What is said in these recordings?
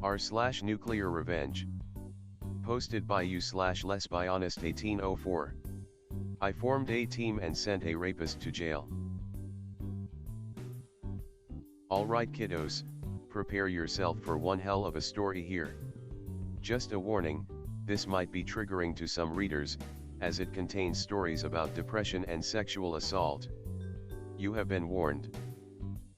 r/NuclearRevenge. Posted by you/lesbionist1804. I formed a team and sent a rapist to jail. Alright kiddos, prepare yourself for one hell of a story here. Just a warning, this might be triggering to some readers, as it contains stories about depression and sexual assault. You have been warned.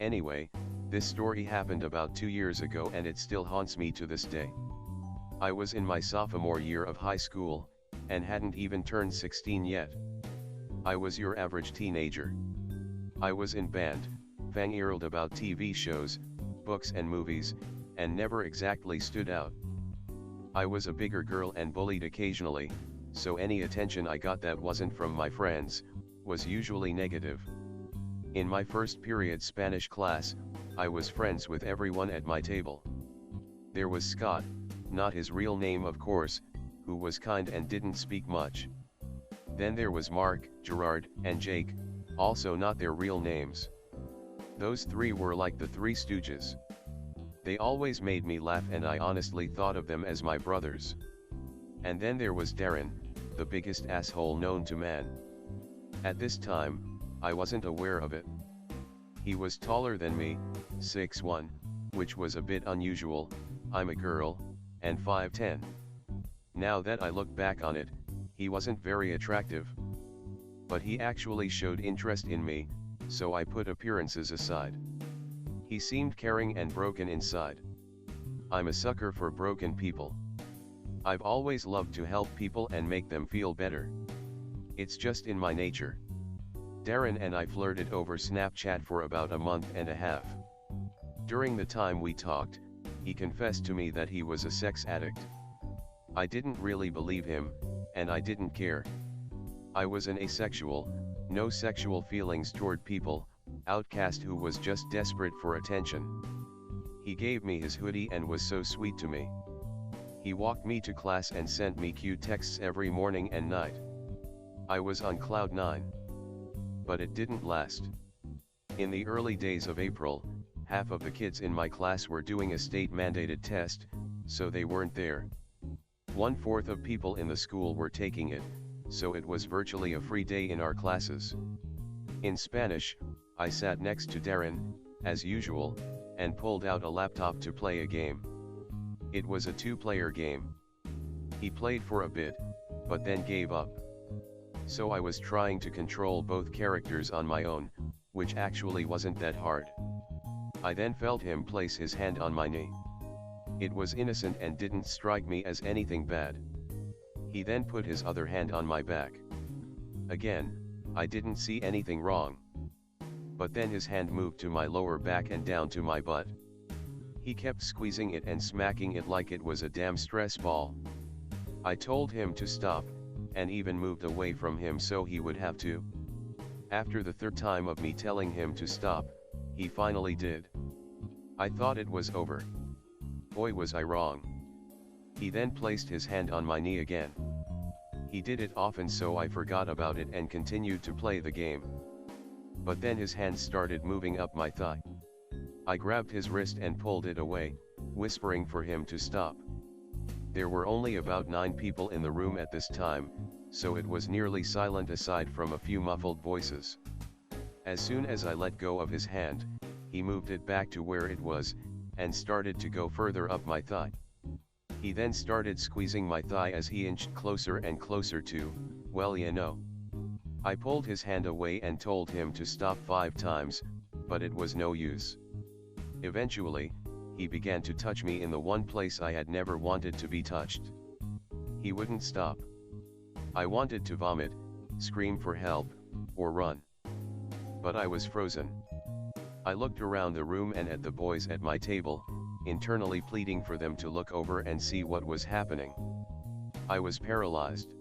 Anyway, this story happened about 2 years ago and it still haunts me to this day. I was in my sophomore year of high school, and hadn't even turned 16 yet. I was your average teenager. I was in band, fang-eared about TV shows, books and movies, and never exactly stood out. I was a bigger girl and bullied occasionally, so any attention I got that wasn't from my friends, was usually negative. In my first period Spanish class, I was friends with everyone at my table. There was Scott, not his real name of course, who was kind and didn't speak much. Then there was Mark, Gerard, and Jake, also not their real names. Those three were like the Three Stooges. They always made me laugh and I honestly thought of them as my brothers. And then there was Darren, the biggest asshole known to man. At this time, I wasn't aware of it. He was taller than me, 6'1", which was a bit unusual, I'm a girl, and 5'10". Now that I look back on it, he wasn't very attractive. But he actually showed interest in me, so I put appearances aside. He seemed caring and broken inside. I'm a sucker for broken people. I've always loved to help people and make them feel better. It's just in my nature. Darren and I flirted over Snapchat for about a month and a half. During the time we talked, he confessed to me that he was a sex addict. I didn't really believe him, and I didn't care. I was an asexual, no sexual feelings toward people, outcast who was just desperate for attention. He gave me his hoodie and was so sweet to me. He walked me to class and sent me cute texts every morning and night. I was on cloud 9. But it didn't last. In the early days of April, half of the kids in my class were doing a state-mandated test, so they weren't there. 1/4 of people in the school were taking it, so it was virtually a free day in our classes. In Spanish, I sat next to Darren, as usual, and pulled out a laptop to play a game. It was a 2-player game. He played for a bit, but then gave up. So I was trying to control both characters on my own, which actually wasn't that hard. I then felt him place his hand on my knee. It was innocent and didn't strike me as anything bad. He then put his other hand on my back. Again, I didn't see anything wrong. But then his hand moved to my lower back and down to my butt. He kept squeezing it and smacking it like it was a damn stress ball. I told him to stop, and even moved away from him so he would have to. After the 3rd time of me telling him to stop, he finally did. I thought it was over. Boy was I wrong. He then placed his hand on my knee again. He did it often so I forgot about it and continued to play the game. But then his hand started moving up my thigh. I grabbed his wrist and pulled it away, whispering for him to stop. There were only about 9 people in the room at this time, so it was nearly silent aside from a few muffled voices. As soon as I let go of his hand, he moved it back to where it was, and started to go further up my thigh. He then started squeezing my thigh as he inched closer and closer to, well you know. I pulled his hand away and told him to stop 5 times, but it was no use. Eventually, he began to touch me in the one place I had never wanted to be touched. He wouldn't stop. I wanted to vomit, scream for help, or run. But I was frozen. I looked around the room and at the boys at my table, internally pleading for them to look over and see what was happening. I was paralyzed.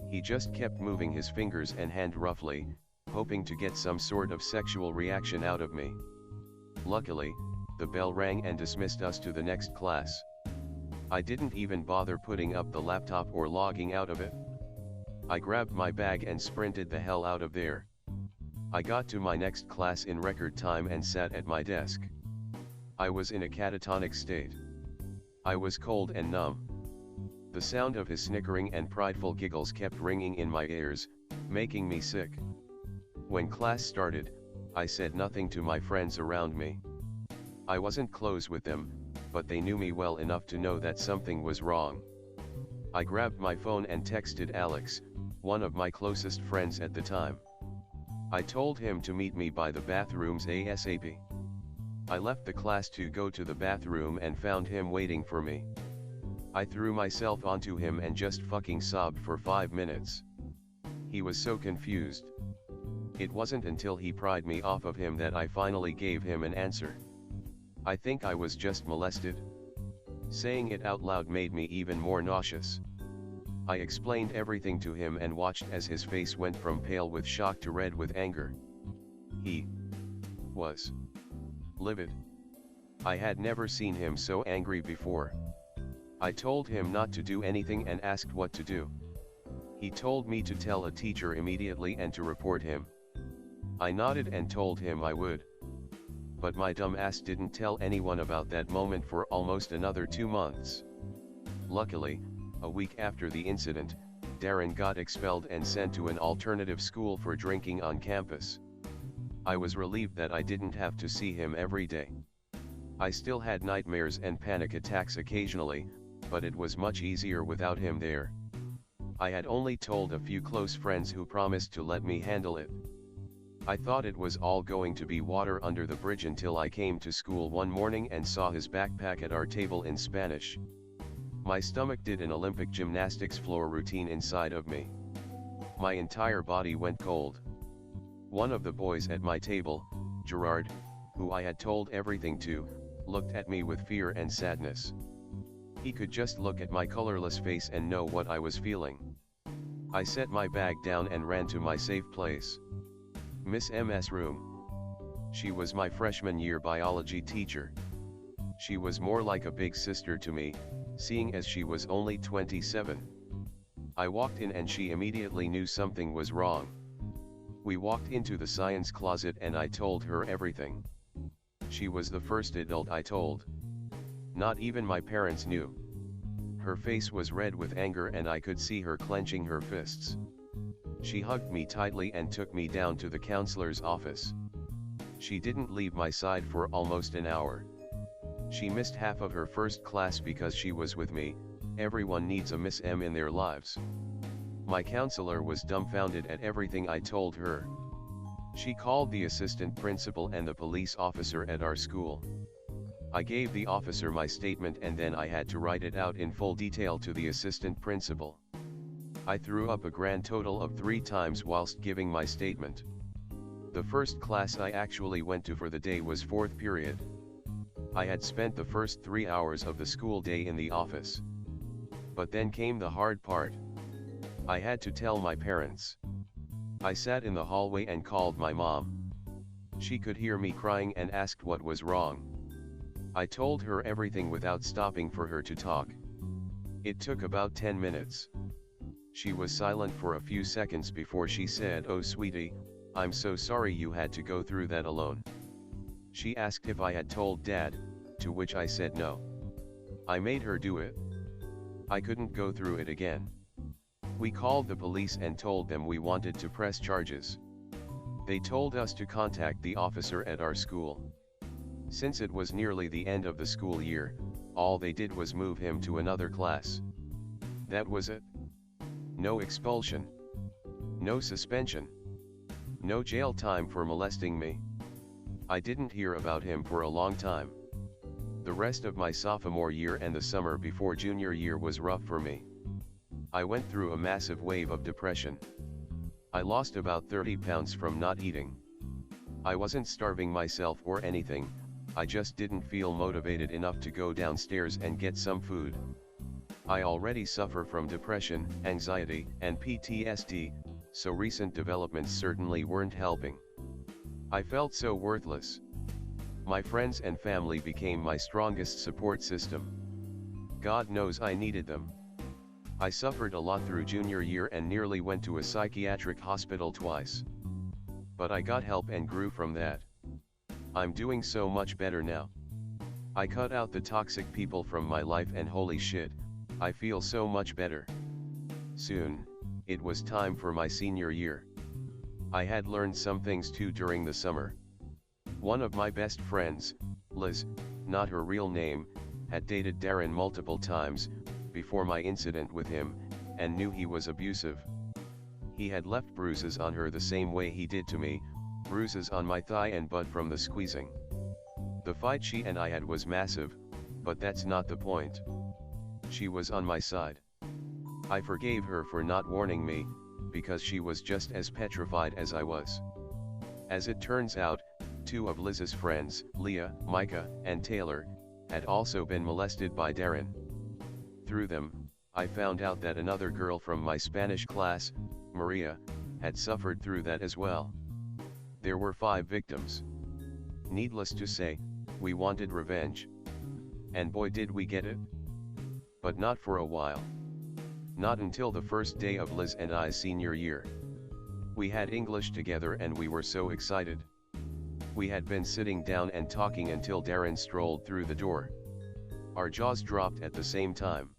He just kept moving his fingers and hand roughly, hoping to get some sort of sexual reaction out of me. Luckily, the bell rang and dismissed us to the next class. I didn't even bother putting up the laptop or logging out of it. I grabbed my bag and sprinted the hell out of there. I got to my next class in record time and sat at my desk. I was in a catatonic state. I was cold and numb. The sound of his snickering and prideful giggles kept ringing in my ears, making me sick. When class started, I said nothing to my friends around me. I wasn't close with them, but they knew me well enough to know that something was wrong. I grabbed my phone and texted Alex, one of my closest friends at the time. I told him to meet me by the bathrooms ASAP. I left the class to go to the bathroom and found him waiting for me. I threw myself onto him and just fucking sobbed for 5 minutes. He was so confused. It wasn't until he pried me off of him that I finally gave him an answer. I think I was just molested. Saying it out loud made me even more nauseous. I explained everything to him and watched as his face went from pale with shock to red with anger. He was livid. I had never seen him so angry before. I told him not to do anything and asked what to do. He told me to tell a teacher immediately and to report him. I nodded and told him I would. But my dumb ass didn't tell anyone about that moment for almost another 2 months. Luckily, a week after the incident, Darren got expelled and sent to an alternative school for drinking on campus. I was relieved that I didn't have to see him every day. I still had nightmares and panic attacks occasionally, but it was much easier without him there. I had only told a few close friends who promised to let me handle it. I thought it was all going to be water under the bridge until I came to school one morning and saw his backpack at our table in Spanish. My stomach did an Olympic gymnastics floor routine inside of me. My entire body went cold. One of the boys at my table, Gerard, who I had told everything to, looked at me with fear and sadness. He could just look at my colorless face and know what I was feeling. I set my bag down and ran to my safe place. Miss M's room. She was my freshman year biology teacher. She was more like a big sister to me, seeing as she was only 27. I walked in and she immediately knew something was wrong. We walked into the science closet and I told her everything. She was the first adult I told. Not even my parents knew. Her face was red with anger and I could see her clenching her fists. She hugged me tightly and took me down to the counselor's office. She didn't leave my side for almost an hour. She missed half of her first class because she was with me. Everyone needs a Miss M in their lives. My counselor was dumbfounded at everything I told her. She called the assistant principal and the police officer at our school. I gave the officer my statement and then I had to write it out in full detail to the assistant principal. I threw up a grand total of 3 times whilst giving my statement. The first class I actually went to for the day was 4th period. I had spent the first 3 hours of the school day in the office. But then came the hard part. I had to tell my parents. I sat in the hallway and called my mom. She could hear me crying and asked what was wrong. I told her everything without stopping for her to talk. It took about 10 minutes. She was silent for a few seconds before she said, "Oh sweetie, I'm so sorry you had to go through that alone." She asked if I had told Dad, to which I said no. I made her do it. I couldn't go through it again. We called the police and told them we wanted to press charges. They told us to contact the officer at our school. Since it was nearly the end of the school year, all they did was move him to another class. That was it. No expulsion. No suspension. No jail time for molesting me. I didn't hear about him for a long time. The rest of my sophomore year and the summer before junior year was rough for me. I went through a massive wave of depression. I lost about 30 pounds from not eating. I wasn't starving myself or anything, I just didn't feel motivated enough to go downstairs and get some food. I already suffer from depression, anxiety, and PTSD, so recent developments certainly weren't helping. I felt so worthless. My friends and family became my strongest support system. God knows I needed them. I suffered a lot through junior year and nearly went to a psychiatric hospital twice. But I got help and grew from that. I'm doing so much better now. I cut out the toxic people from my life and holy shit, I feel so much better. Soon, it was time for my senior year. I had learned some things too during the summer. One of my best friends, Liz, not her real name, had dated Darren multiple times, before my incident with him, and knew he was abusive. He had left bruises on her the same way he did to me, bruises on my thigh and butt from the squeezing. The fight she and I had was massive, but that's not the point. She was on my side. I forgave her for not warning me, because she was just as petrified as I was. As it turns out, two of Liz's friends, Leah, Micah, and Taylor, had also been molested by Darren. Through them, I found out that another girl from my Spanish class, Maria, had suffered through that as well. There were 5 victims. Needless to say, we wanted revenge. And boy did we get it. But not for a while. Not until the first day of Liz and I's senior year. We had English together and we were so excited. We had been sitting down and talking until Darren strolled through the door. Our jaws dropped at the same time.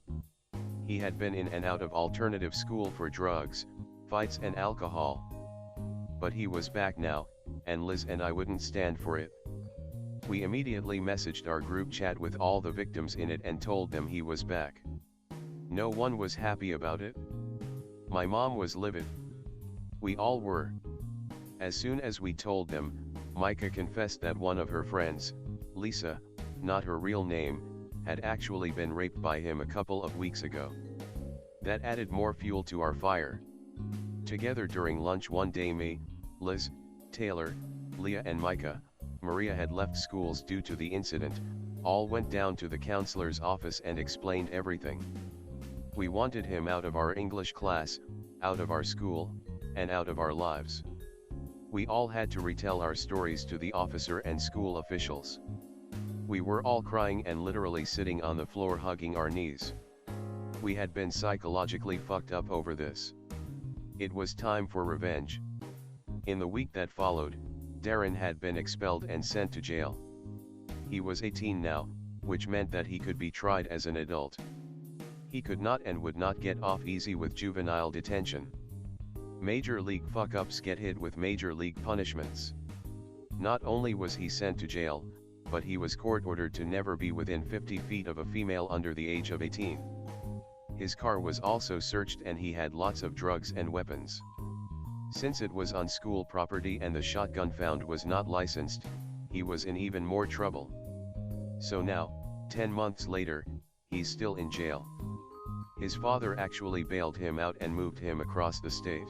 He had been in and out of alternative school for drugs, fights and alcohol. But he was back now, and Liz and I wouldn't stand for it. We immediately messaged our group chat with all the victims in it and told them he was back. No one was happy about it. My mom was livid. We all were. As soon as we told them, Micah confessed that one of her friends, Lisa, not her real name, had actually been raped by him a couple of weeks ago. That added more fuel to our fire. Together during lunch one day me, Liz, Taylor, Leah and Micah, Maria had left schools due to the incident, all went down to the counselor's office and explained everything. We wanted him out of our English class, out of our school, and out of our lives. We all had to retell our stories to the officer and school officials. We were all crying and literally sitting on the floor hugging our knees. We had been psychologically fucked up over this. It was time for revenge. In the week that followed, Darren had been expelled and sent to jail. He was 18 now, which meant that he could be tried as an adult. He could not and would not get off easy with juvenile detention. Major league fuck-ups get hit with major league punishments. Not only was he sent to jail, but he was court-ordered to never be within 50 feet of a female under the age of 18. His car was also searched and he had lots of drugs and weapons. Since it was on school property and the shotgun found was not licensed, he was in even more trouble. So now, 10 months later, he's still in jail. His father actually bailed him out and moved him across the state.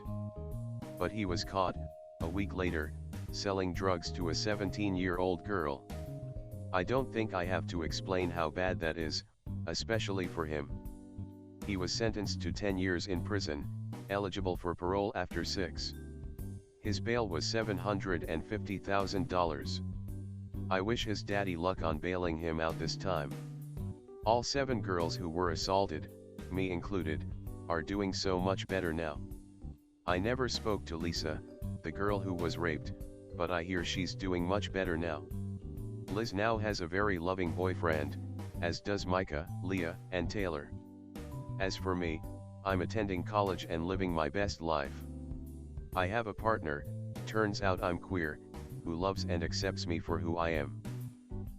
But he was caught, a week later, selling drugs to a 17-year-old girl. I don't think I have to explain how bad that is, especially for him. He was sentenced to 10 years in prison, eligible for parole after 6. His bail was $750,000. I wish his daddy luck on bailing him out this time. All 7 girls who were assaulted, me included, are doing so much better now. I never spoke to Lisa, the girl who was raped, but I hear she's doing much better now. Liz now has a very loving boyfriend, as does Micah, Leah, and Taylor. As for me, I'm attending college and living my best life. I have a partner, turns out I'm queer, who loves and accepts me for who I am.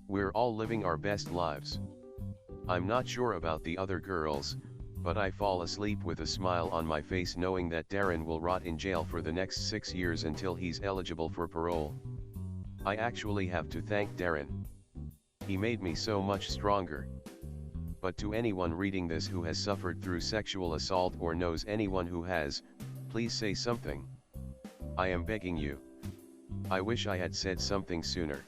We're all living our best lives. I'm not sure about the other girls, but I fall asleep with a smile on my face knowing that Darren will rot in jail for the next 6 years until he's eligible for parole. I actually have to thank Darren. He made me so much stronger. But to anyone reading this who has suffered through sexual assault or knows anyone who has, please say something. I am begging you. I wish I had said something sooner.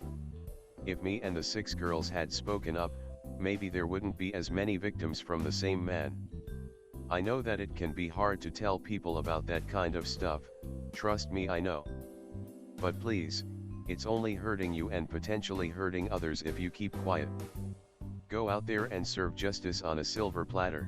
If me and the 6 girls had spoken up, maybe there wouldn't be as many victims from the same man. I know that it can be hard to tell people about that kind of stuff, trust me I know. But please, it's only hurting you and potentially hurting others if you keep quiet. Go out there and serve justice on a silver platter.